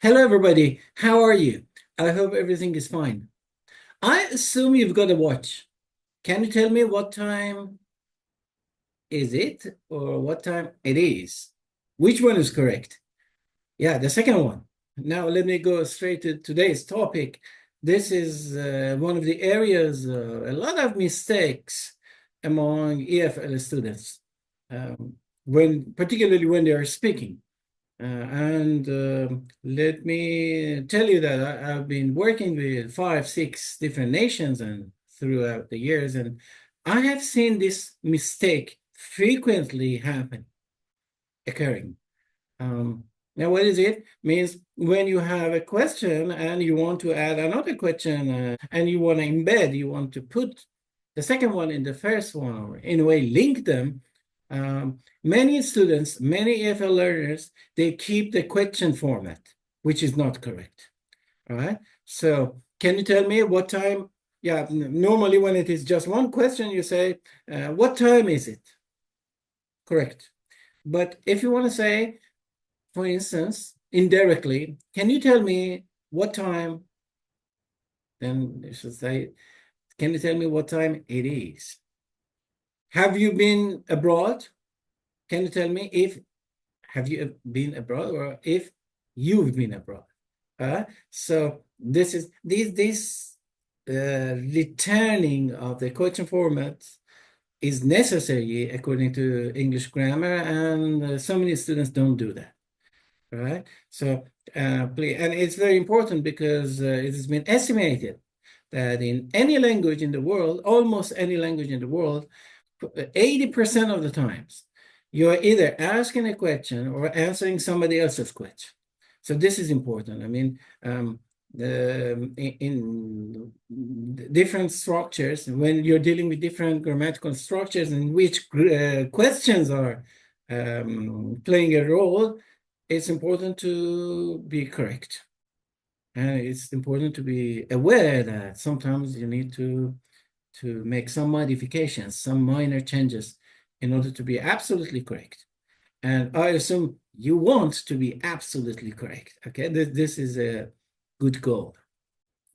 Hello, everybody. How are you? I hope everything is fine. I assume you've got a watch. Can you tell me what time is it or what time it is? Which one is correct? Yeah, the second one. Now, let me go straight to today's topic. This is one of the areas, a lot of mistakes among EFL students, particularly when they are speaking. Let me tell you that I've been working with 5, 6 different nations and throughout the years, and I have seen this mistake frequently occurring. Now, what is it? Means when you have a question and you want to add another question and you want to embed, you want to put the second one in the first one, or in a way link them. Many students, many EFL learners, they keep the question format, which is not correct. All right. So can you tell me what time? Yeah, normally when it is just one question, you say, what time is it? Correct. But if you want to say, for instance, indirectly, can you tell me what time? Then you should say, can you tell me what time it is? Have you been abroad? Can you tell me have you been abroad or if you've been abroad? So this is this returning of the question format is necessary according to English grammar, and so many students don't do that. Right? So please, and it's very important because it has been estimated that in any language in the world, almost any language in the world, 80% of the times, you're either asking a question or answering somebody else's question. So this is important. I mean, in different structures, when you're dealing with different grammatical structures in which questions are playing a role, it's important to be correct. And it's important to be aware that sometimes you need to make some modifications, some minor changes in order to be absolutely correct. And I assume you want to be absolutely correct. Okay, this is a good goal.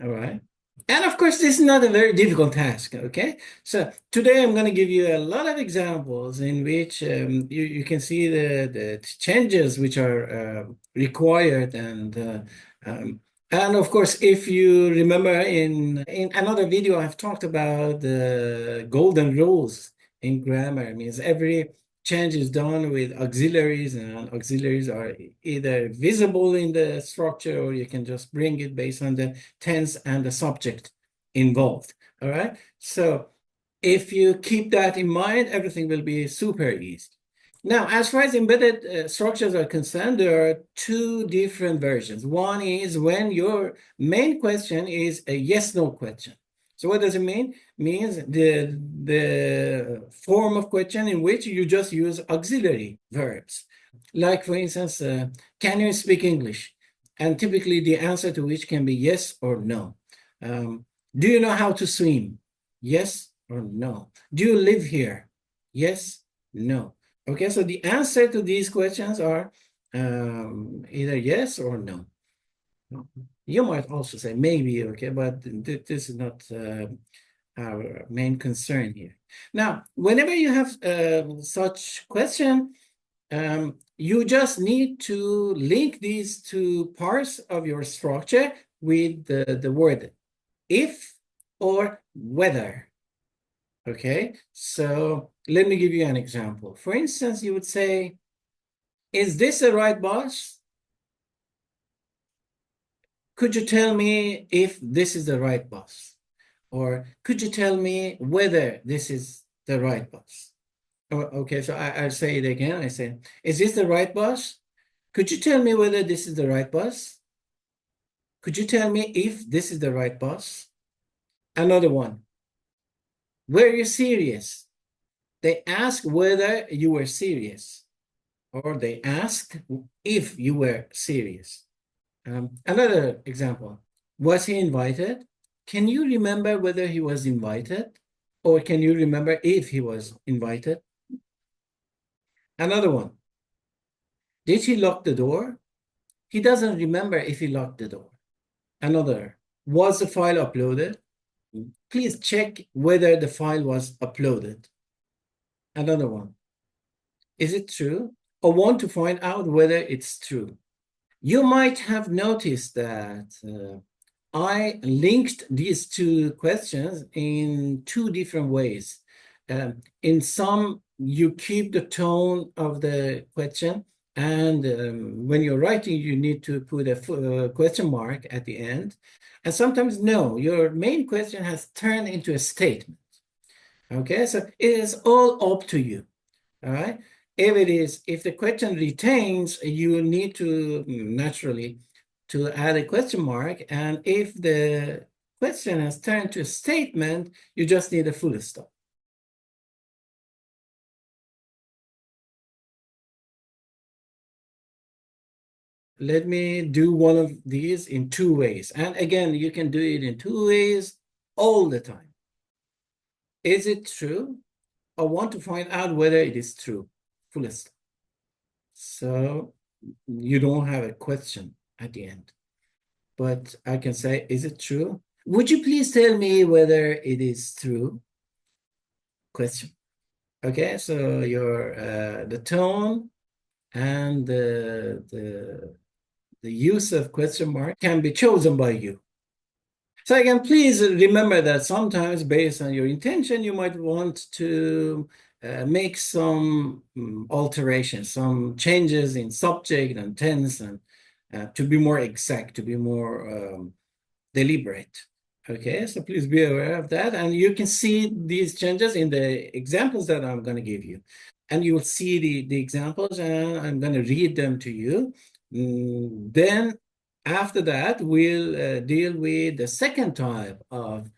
All right. And of course, this is not a very difficult task, okay? So today I'm going to give you a lot of examples in which you can see the changes which are required. And of course, if you remember in another video, I've talked about the golden rules in grammar. It means every change is done with auxiliaries, and auxiliaries are either visible in the structure or you can just bring it based on the tense and the subject involved. All right. So if you keep that in mind, everything will be super easy. Now, as far as embedded structures are concerned, there are 2 different versions. One is when your main question is a yes-no question. So what does it mean? It means the form of question in which you just use auxiliary verbs. Like, for instance, can you speak English? And typically the answer to which can be yes or no. Do you know how to swim? Yes or no. Do you live here? Yes, no. Okay, so the answer to these questions are either yes or no. You might also say maybe, okay, but this is not our main concern here. Now, whenever you have such question, you just need to link these 2 parts of your structure with the word if or whether. Okay, so let me give you an example. For instance, you would say, is this the right bus? Could you tell me if this is the right bus? Or could you tell me whether this is the right bus? Okay, so I'll say it again. I say, is this the right bus? Could you tell me whether this is the right bus? Could you tell me if this is the right bus? Another one. Were you serious? They asked whether you were serious, or they asked if you were serious. Another example. Was he invited? Can you remember whether he was invited? Or can you remember if he was invited? Another one. Did he lock the door? He doesn't remember if he locked the door. Another, was the file uploaded? Please check whether the file was uploaded. Another one, is it true? I want to find out whether it's true. You might have noticed that I linked these two questions in two different ways. In some, you keep the tone of the question, and when you're writing, you need to put a question mark at the end. And sometimes, no, your main question has turned into a statement. Okay, so it is all up to you. All right. If the question retains, you need to naturally to add a question mark. And if the question has turned to a statement, you just need a full stop. Let me do one of these in two ways. And again, you can do it in two ways all the time. Is it true? I want to find out whether it is true. Full stop. So you don't have a question at the end. But I can say, is it true? Would you please tell me whether it is true? Question. Okay, so your the tone and the use of question mark can be chosen by you. So again, please remember that sometimes based on your intention, you might want to make some alterations, some changes in subject and tense, and to be more exact, to be more deliberate. Okay, so please be aware of that. And you can see these changes in the examples that I'm going to give you. And you will see the examples, and I'm going to read them to you. Then after that, we'll deal with the second type of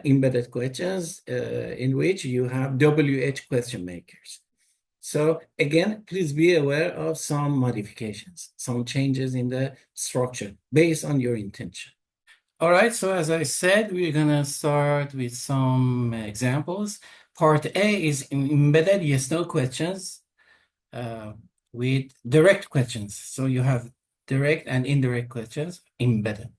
embedded questions in which you have WH question makers. So again, please be aware of some modifications, some changes in the structure based on your intention. All right, so as I said, we're going to start with some examples. Part A is embedded yes-no questions with direct questions. So you have direct and indirect questions embedded.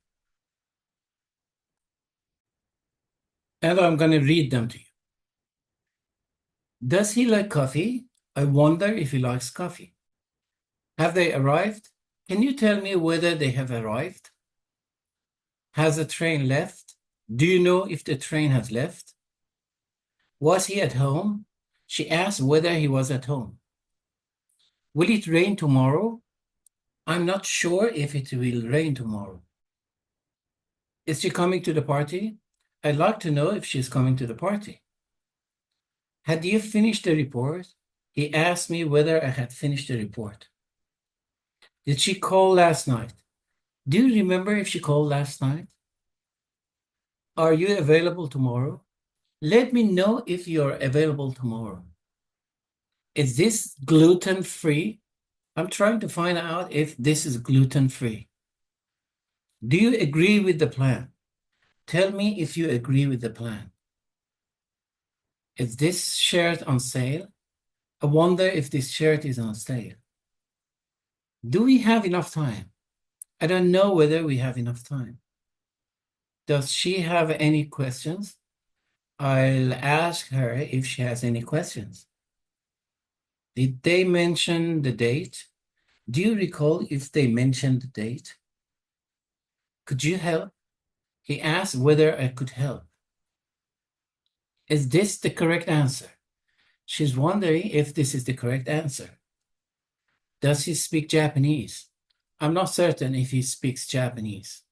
And I'm going to read them to you. Does he like coffee? I wonder if he likes coffee. Have they arrived? Can you tell me whether they have arrived? Has the train left? Do you know if the train has left? Was he at home? She asked whether he was at home. Will it rain tomorrow? I'm not sure if it will rain tomorrow. Is she coming to the party? I'd like to know if she's coming to the party. Had you finished the report? He asked me whether I had finished the report. Did she call last night? Do you remember if she called last night? Are you available tomorrow? Let me know if you're available tomorrow. Is this gluten-free? I'm trying to find out if this is gluten-free. Do you agree with the plan? Tell me if you agree with the plan. Is this shirt on sale? I wonder if this shirt is on sale. Do we have enough time? I don't know whether we have enough time. Does she have any questions? I'll ask her if she has any questions. Did they mention the date? Do you recall if they mentioned the date? Could you help? He asked whether I could help. Is this the correct answer? She's wondering if this is the correct answer. Does he speak Japanese? I'm not certain if he speaks Japanese.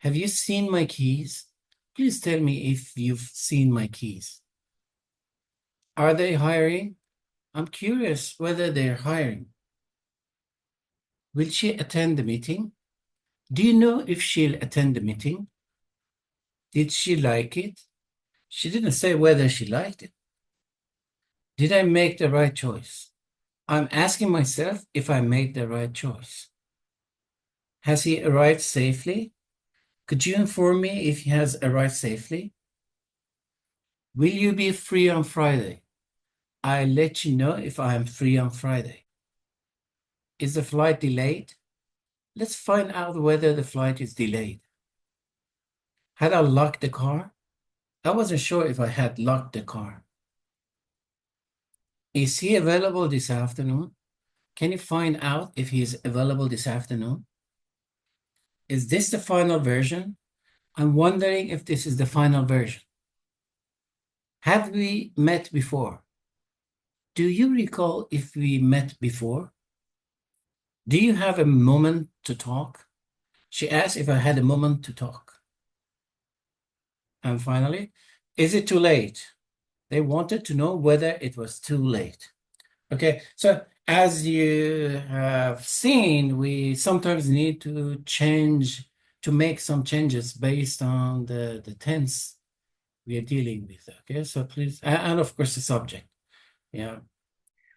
Have you seen my keys? Please tell me if you've seen my keys. Are they hiring? I'm curious whether they're hiring. Will she attend the meeting? Do you know if she'll attend the meeting? Did she like it? She didn't say whether she liked it. Did I make the right choice? I'm asking myself if I made the right choice. Has he arrived safely? Could you inform me if he has arrived safely? Will you be free on Friday? I'll let you know if I am free on Friday. Is the flight delayed? let's find out whether the flight is delayed. Had I locked the car? I wasn't sure if I had locked the car. Is he available this afternoon? Can you find out if he is available this afternoon? Is this the final version? I'm wondering if this is the final version. Have we met before? Do you recall if we met before? Do you have a moment to talk? She asked if I had a moment to talk. And finally, is it too late? They wanted to know whether it was too late. Okay, so as you have seen, we sometimes need to make some changes based on the tense we are dealing with. Okay, so please, and of course the subject. Yeah.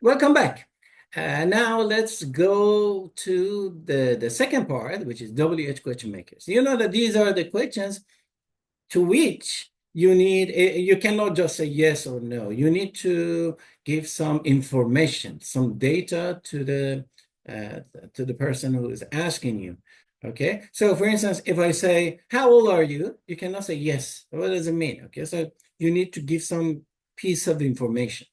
Welcome back. Now let's go to the second part, which is WH question makers. You know that these are the questions to which you cannot just say yes or no. You need to give some information, some data to the person who is asking you. Okay, so for instance, if I say, how old are you? You cannot say yes. What does it mean? Okay, so you need to give some piece of information.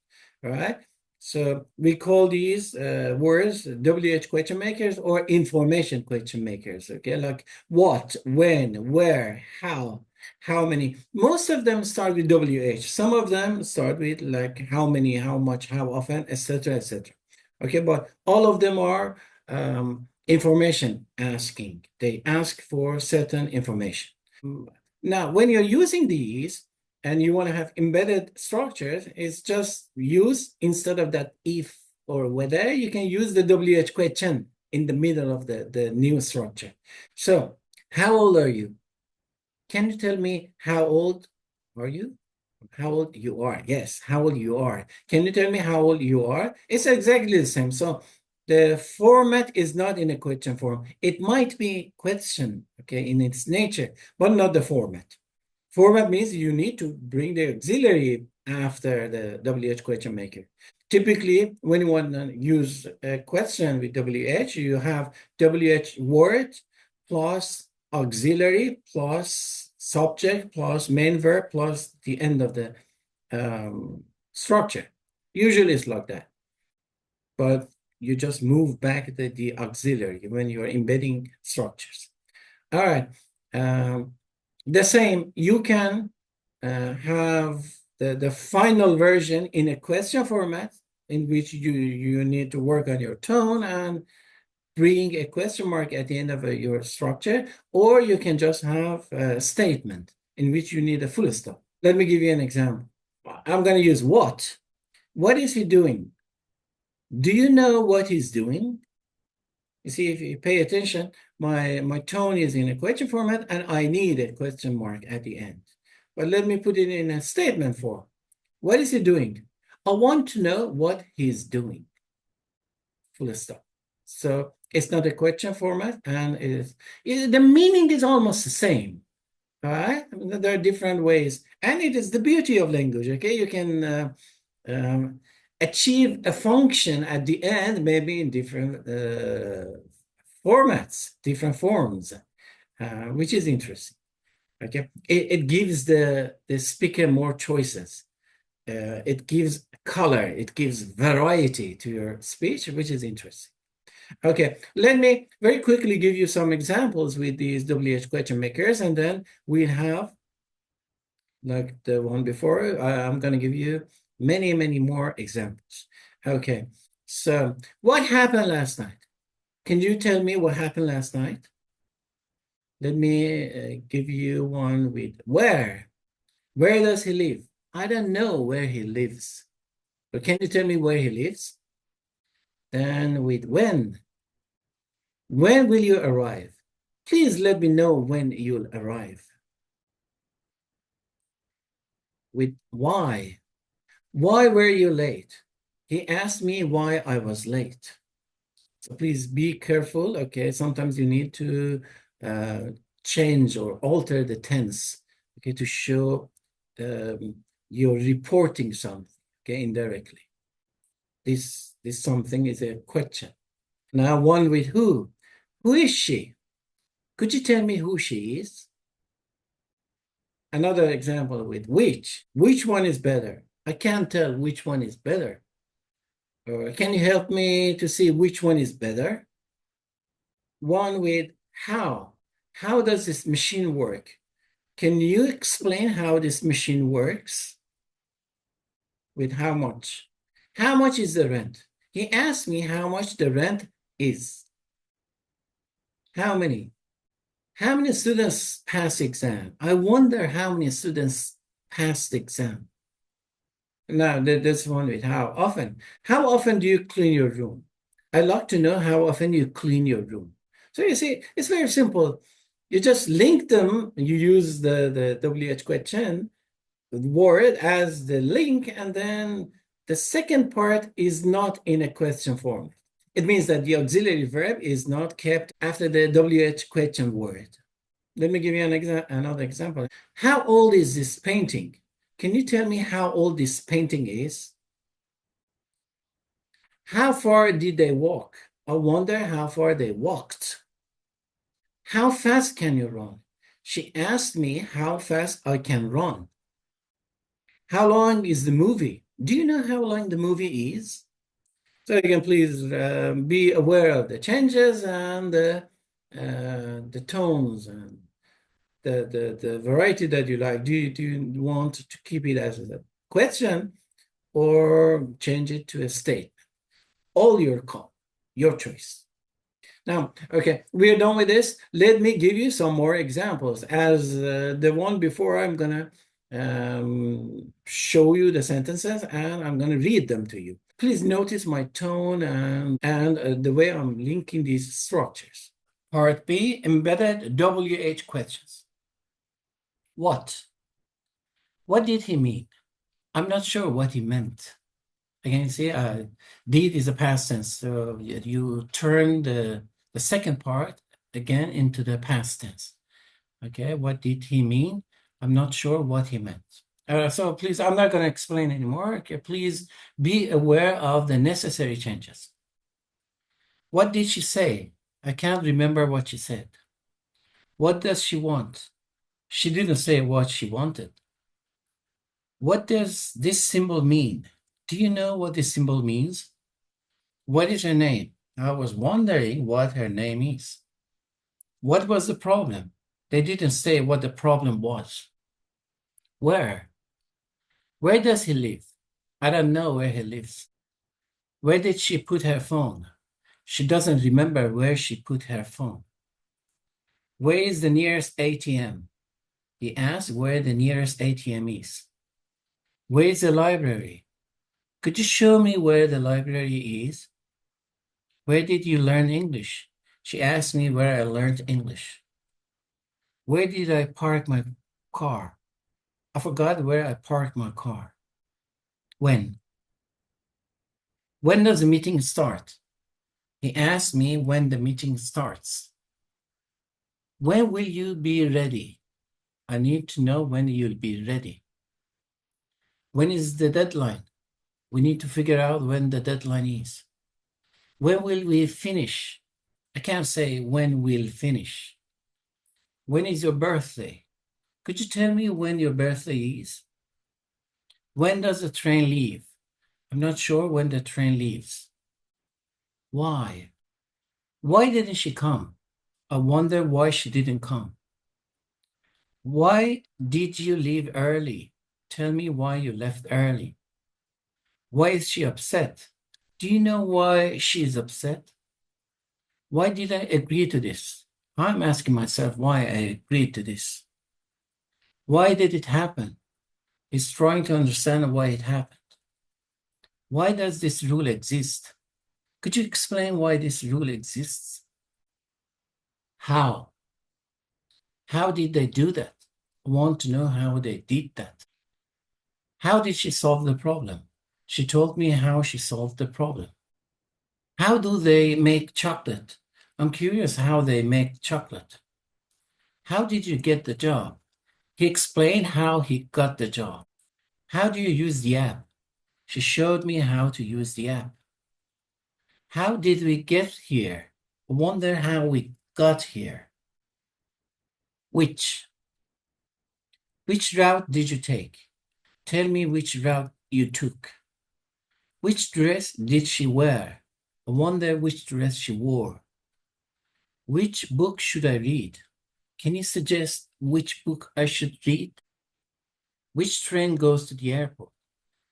All right, so we call these words WH question makers or information question makers. Okay, like what, when, where, how many. Most of them start with WH. Some of them start with like how many, how much, how often, etc., etc. Okay, but all of them are information asking. They ask for certain information. Now, when you're using these and you want to have embedded structures, it's just use, instead of that if or whether, you can use the WH question in the middle of the new structure. So, how old are you? Can you tell me how old are you? How old you are? Yes, how old you are. Can you tell me how old you are? It's exactly the same. So the format is not in a question form. It might be question, okay, in its nature, but not the format. Format means you need to bring the auxiliary after the WH question maker. Typically, when you want to use a question with WH, you have WH word plus auxiliary plus subject plus main verb plus the end of the structure. Usually it's like that. But you just move back the auxiliary when you're embedding structures. All right. The same, you can have the final version in a question format in which you need to work on your tone and bring a question mark at the end of your structure, or you can just have a statement in which you need a full stop. Let me give you an example. I'm going to use what. What is he doing? Do you know what he's doing? You see, if you pay attention, my tone is in a question format and I need a question mark at the end. But let me put it in a statement form. What is he doing? I want to know what he's doing. Full stop. So it's not a question format, and the meaning is almost the same. All right? I mean, there are different ways, and it is the beauty of language. Okay, you can achieve a function at the end, maybe in different formats, different forms, which is interesting. Okay, it gives the speaker more choices. It gives color. It gives variety to your speech, which is interesting. Okay, let me very quickly give you some examples with these WH question makers, and then we have, like the one before, I'm going to give you many, many more examples. Okay, so what happened last night? Can you tell me what happened last night? Let me give you one with where. Where does he live? I don't know where he lives, but can you tell me where he lives? Then with when. When will you arrive? Please let me know when you'll arrive. With why. Why were you late? He asked me why I was late. So please be careful, okay? Sometimes you need to change or alter the tense, okay, to show you're reporting something, okay, indirectly. This something is a question. Now, one with who. Who is she? Could you tell me who she is? Another example with which. Which one is better? I can't tell which one is better. Can you help me to see which one is better? One with how. How does this machine work? Can you explain how this machine works? With how much? How much is the rent? He asked me how much the rent is. How many? How many students pass the exam? I wonder how many students pass the exam. Now, that's one with how often. How often do you clean your room? I'd like to know how often you clean your room. So you see, it's very simple. You just link them, you use the WH question word as the link, and then the second part is not in a question form. It means that the auxiliary verb is not kept after the WH question word. Let me give you another example. How old is this painting? Can you tell me how old this painting is? How far did they walk? I wonder how far they walked. How fast can you run? She asked me how fast I can run. How long is the movie? Do you know how long the movie is? So you can please be aware of the changes and the tones and the variety that you like. Do you want to keep it as a question or change it to a statement? All your call, your choice. Now, okay, we're done with this. Let me give you some more examples. As the one before, I'm gonna show you the sentences and I'm gonna read them to you. Please notice my tone and the way I'm linking these structures. Part B, embedded WH questions. What? What did he mean? I'm not sure what he meant. Again, see, did is a past tense. So you turn the second part again into the past tense. Okay, what did he mean? I'm not sure what he meant. So please, I'm not going to explain anymore. Okay, please be aware of the necessary changes. What did she say? I can't remember what she said. What does she want? She didn't say what she wanted. What does this symbol mean? Do you know what this symbol means? What is her name? I was wondering what her name is. What was the problem? They didn't say what the problem was. Where? Where does he live? I don't know where he lives. Where did she put her phone? She doesn't remember where she put her phone. Where is the nearest ATM? He asked where the nearest ATM is. Where is the library? Could you show me where the library is? Where did you learn English? She asked me where I learned English. Where did I park my car? I forgot where I parked my car. When? When does the meeting start? He asked me when the meeting starts. When will you be ready? I need to know when you'll be ready. When is the deadline? We need to figure out when the deadline is. When will we finish? I can't say when we'll finish. When is your birthday? Could you tell me when your birthday is? When does the train leave? I'm not sure when the train leaves. Why? Why didn't she come? I wonder why she didn't come. Why did you leave early? Tell me why you left early. Why is she upset? Do you know why she is upset? Why did I agree to this? I'm asking myself why I agreed to this. Why did it happen? He's trying to understand why it happened. Why does this rule exist? Could you explain why this rule exists? How? How did they do that? I want to know how they did that. How did she solve the problem? She told me how she solved the problem. How do they make chocolate? I'm curious how they make chocolate. How did you get the job? He explained how he got the job. How do you use the app? She showed me how to use the app. How did we get here? I wonder how we got here. Which route did you take? Tell me which route you took. Which dress did she wear? I wonder which dress she wore. Which book should I read? Can you suggest which book I should read? Which train goes to the airport?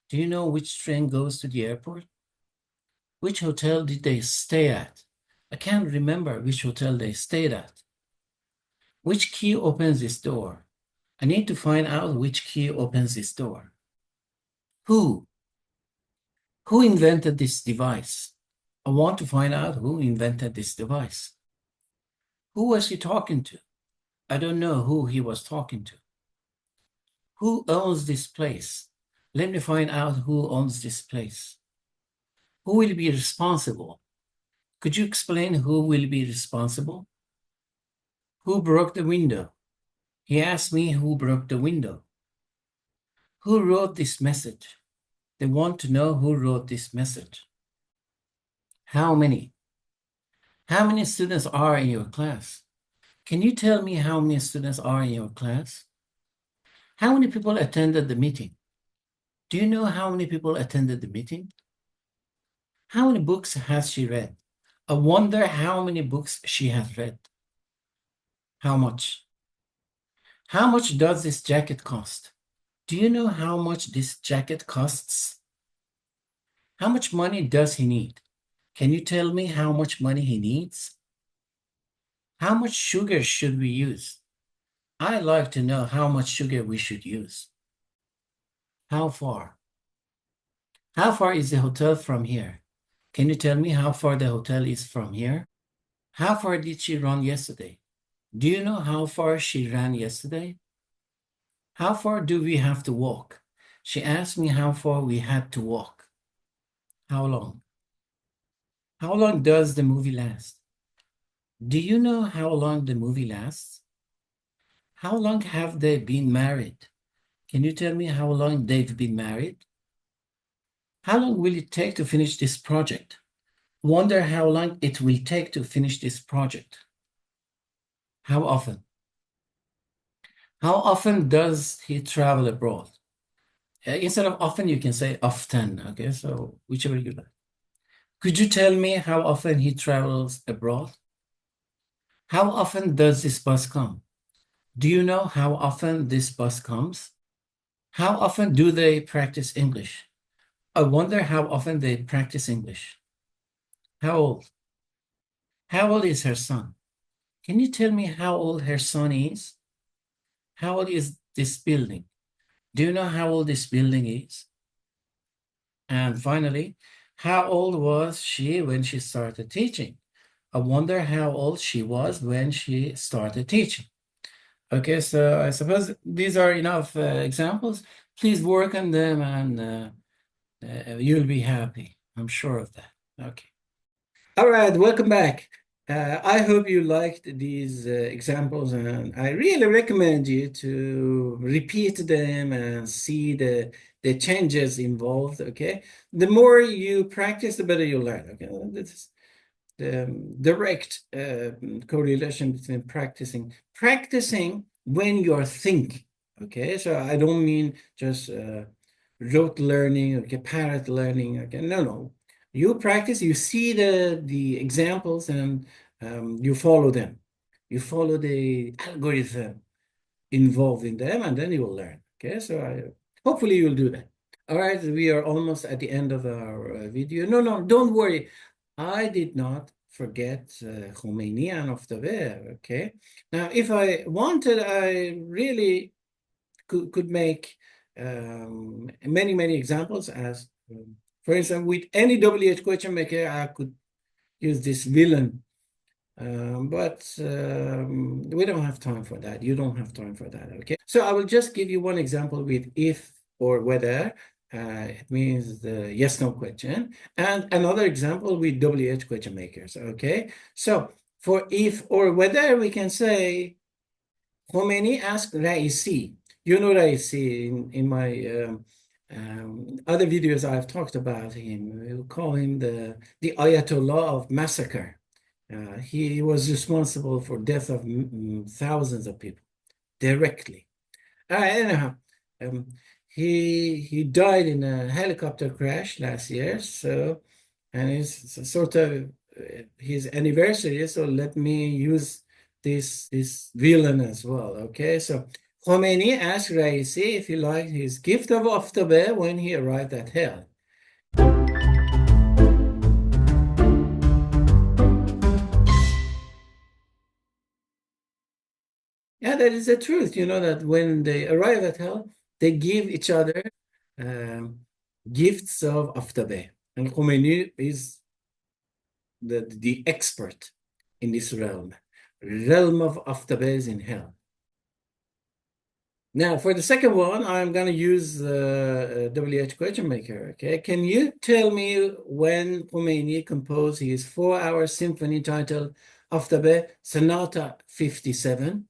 Do you know which train goes to the airport? Which hotel did they stay at? I can't remember which hotel they stayed at. Which key opens this door? I need to find out which key opens this door. Who invented this device? I want to find out who invented this device. Who was he talking to? I don't know who he was talking to. Who owns this place? Let me find out who owns this place. Who will be responsible? Could you explain who will be responsible? Who broke the window? He asked me who broke the window. Who wrote this message? They want to know who wrote this message. How many? How many students are in your class? Can you tell me how many students are in your class? How many people attended the meeting? Do you know how many people attended the meeting? How many books has she read? I wonder how many books she has read. How much? How much does this jacket cost? Do you know how much this jacket costs? How much money does he need? Can you tell me how much money he needs? How much sugar should we use? I'd like to know how much sugar we should use. How far? How far is the hotel from here? Can you tell me how far the hotel is from here? How far did she run yesterday? Do you know how far she ran yesterday? How far do we have to walk? She asked me how far we had to walk. How long? How long does the movie last? Do you know how long the movie lasts? How long have they been married? Can you tell me how long they've been married? How long will it take to finish this project? Wonder how long it will take to finish this project. How often? How often does he travel abroad? Instead of often, you can say often, okay? So whichever you like. Could you tell me how often he travels abroad? How often does this bus come? Do you know how often this bus comes? How often do they practice English? I wonder how often they practice English. How old? How old is her son? Can you tell me how old her son is? How old is this building? Do you know how old this building is? And finally, how old was she when she started teaching? I wonder how old she was when she started teaching. Okay, so I suppose these are enough examples. Please work on them and you'll be happy. I'm sure of that. Okay. All right, welcome back. I hope you liked these examples, and I really recommend you to repeat them and see the changes involved, okay? The more you practice, the better you learn, okay? This is the direct correlation between practicing when you're thinking, okay? So I don't mean just rote learning, okay, parrot learning, okay? No. You practice, you see the examples, and you follow them. You follow the algorithm involved in them, and then you will learn, okay? So hopefully you'll do that. All right, we are almost at the end of our video. No, don't worry. I did not forget Khomeini and Oftaveh, okay? Now, if I wanted, I really could make many examples as, for instance, with any WH question maker, I could use this villain, but we don't have time for that. You don't have time for that, okay? So I will just give you one example with if or whether. It means the yes/no question, and another example with WH question makers, okay? So for if or whether, we can say, Khomeini asked Raisi. You know Raisi, in my other videos I've talked about him. We call him the Ayatollah of massacre. He was responsible for death of thousands of people directly. Anyhow, he died in a helicopter crash last year. So, and it's sort of his anniversary. So let me use this villain as well. Okay, so Khomeini asked Raisi if he liked his gift of Aftabe when he arrived at hell. Yeah, that is the truth. You know that when they arrive at hell, they give each other gifts of Aftabe. And Khomeini is the expert in this realm of Aftabe is in hell. Now, for the second one, I'm going to use the WH question maker. Okay, can you tell me when Khomeini composed his 4-hour symphony titled Aftabe Sonata 57?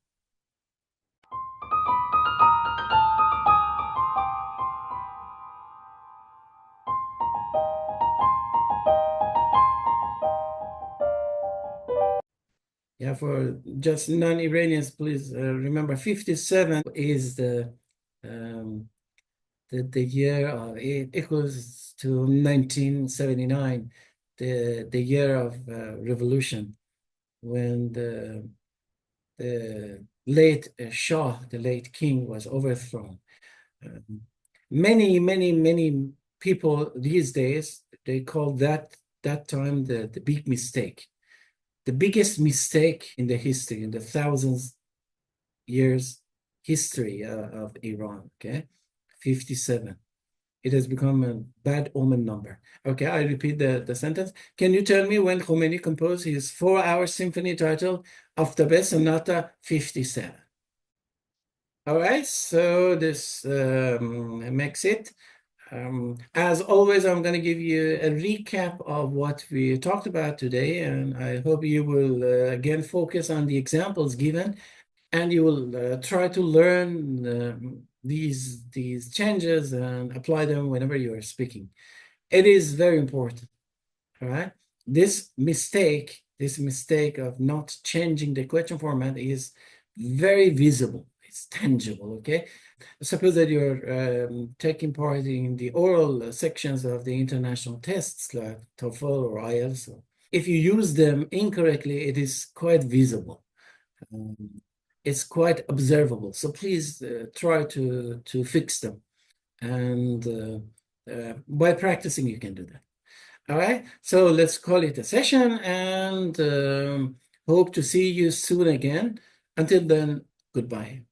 Yeah, for just non-Iranians, please remember 57 is the year of, it equals to 1979, the year of revolution, when the late Shah, the late king, was overthrown. Many people these days, they call that time the big mistake. The biggest mistake in the history, in the thousands years history of Iran, okay? 57. It has become a bad omen number. Okay, I repeat the sentence. Can you tell me when Khomeini composed his 4-hour symphony titled Aftabe Sonata 57? All right, so this makes it. As always, I'm going to give you a recap of what we talked about today, and I hope you will again focus on the examples given, and you will try to learn these changes and apply them whenever you are speaking. It is very important, all right? This mistake of not changing the question format is very visible. It's tangible, okay? Suppose that you're taking part in the oral sections of the international tests like TOEFL or IELTS. If you use them incorrectly, it is quite visible. It's quite observable. So please try to fix them. And by practicing, you can do that. All right, so let's call it a session, and hope to see you soon again. Until then, goodbye.